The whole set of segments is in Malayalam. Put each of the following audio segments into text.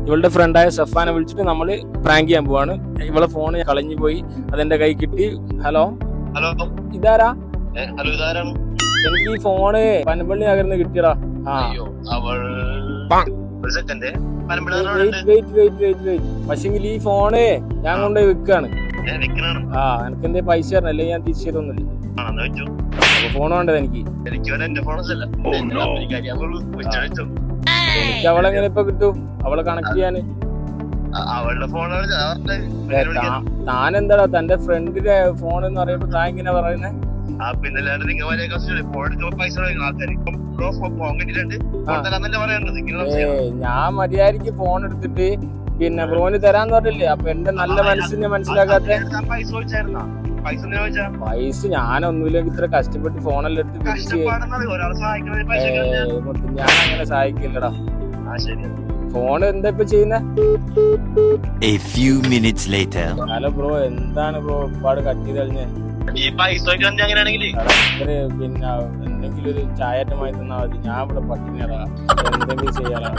ഇവളുടെ ഫ്രണ്ടായ സഫാനെ വിളിച്ചിട്ട് നമ്മള് പ്രാങ്ക് ചെയ്യാൻ പോവാണ്. ഇവളെ ഫോൺ കളഞ്ഞു പോയി, അതെന്റെ കൈ കിട്ടി. ഹലോ ഹലോ ഇതാരാ? ഹലോ ഇതാരാണ്? എനിക്ക് ഈ ഫോണ് പനമ്പള്ളി നഗർന്ന് കിട്ടിയടാ. അയ്യോ അവൾ ഒരു സെക്കൻഡ് പക്ഷെങ്കിൽ ഈ ഫോണ് ഞാൻ കൊണ്ടുപോയി വിൽക്കാണ്. വിൽക്കണാണ്. എനിക്ക് എന്തേ പൈസ തരണം, അല്ലെങ്കിൽ ഞാൻ തിരിച്ചു തരുന്നില്ല. ഫോൺ വേണ്ടത് എനിക്ക്. എനിക്ക് അവളെങ്ങനെ ഇപ്പൊ കിട്ടും? അവളെ കണക്ട് ചെയ്യാന് അവളുടെ ഫോണാണ്. താനെന്താടാ തന്റെ ഫ്രണ്ടിന്റെ ഫോൺ എന്ന് പറയുമ്പോ താൻ ഇങ്ങനെ പറയുന്നേ? ഞാൻ മര്യാദക്ക് ഫോൺ എടുത്തിട്ട് പിന്നെ ബ്രോന് തരാന്ന് പറഞ്ഞില്ലേ? അപ്പൊ എന്റെ നല്ല മനസ്സിനെ മനസ്സിലാക്കാത്ത പൈസ ഞാനൊന്നുമില്ലെങ്കിൽ ഇത്ര കഷ്ടപ്പെട്ട് ഫോണെല്ലാം എടുത്ത് ഞാൻ അങ്ങനെ സഹായിക്കില്ലടാ. ഫോൺ എന്താ ഇപ്പൊ ചെയ്യുന്നേ? ഹലോ ബ്രോ, എന്താണ് ബ്രോ ഒരുപാട് കട്ട് ചെയ്ത് കളഞ്ഞേ? പിന്നെ എന്തെങ്കിലും ഒരു ചായറ്റമായി തന്നാ മതി. ഞാൻ ഇവിടെ പട്ടിണിയടാ, എന്തെങ്കിലും ചെയ്യാനാ.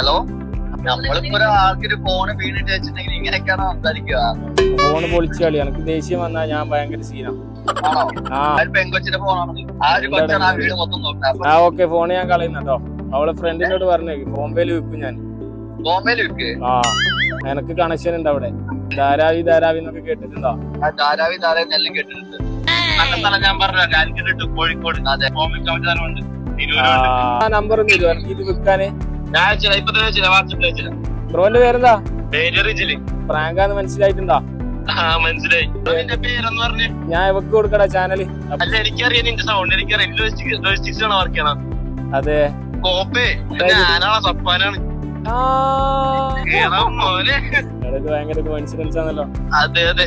ഹലോ, നമ്മളിപ്പോ ആൾക്കൊരു ഫോണ് വീണിട്ട് വെച്ചിട്ടുണ്ടെങ്കിൽ ഇങ്ങനെയൊക്കെയാണോ സംസാരിക്കുക? ഫോണ് പൊളിച്ചു കളി. എനിക്ക് ദേഷ്യം വന്നാ ഞാൻ ഭയങ്കര സീനാ. പെങ്കൊച്ചിന്റെ ഫോണാണ്. ആ ഒരു കൊച്ചാണ് ആ വീട് മൊത്തം നോക്കാം. ഓക്കെ, ഫോണ് ഞാൻ കളയുന്നട്ടോ. അവളെ ഫ്രണ്ടിനോട് പറഞ്ഞേ ബോംബെയിൽ വിൽക്കും ഞാൻ. ബോംബെയിൽ വിൽക്ക്? എനക്ക് കണക്ഷൻ ഉണ്ട് അവിടെ. ധാരാവി ധാരാവി എന്നൊക്കെ കേട്ടിട്ടുണ്ടോ? ധാരാവി ധാരാവി എല്ലാം കേട്ടിട്ടുണ്ട്. ഞാൻ പറഞ്ഞു കാലിക്കറ്റ്, കോഴിക്കോട്. അതെ, ബോംബെ നമ്പർ ഒന്നും ഇല്ല എനിക്ക് ഇത് വിൽക്കാന്. ബ്രോന്റെ പേരെന്താ? പ്രാങ്കാന്ന് മനസ്സിലായിട്ടുണ്ടോ? മനസ്സിലായി. ഞാൻ ഇവക്ക് കൊടുക്കടാ ചാനല്. അല്ല, എനിക്കറിയാം നിന്റെ സൗണ്ട്. എനിക്കറിയാം ലോജിസ്റ്റിക്സ് ആണ് വർക്ക് ചെയ്യണം. അതെ, ഞാനാണ് സപ്പാനാണ്. ഇത് ഭയങ്കര കോയിൻസിഡൻസ് ആണല്ലോ. അതെ അതെ.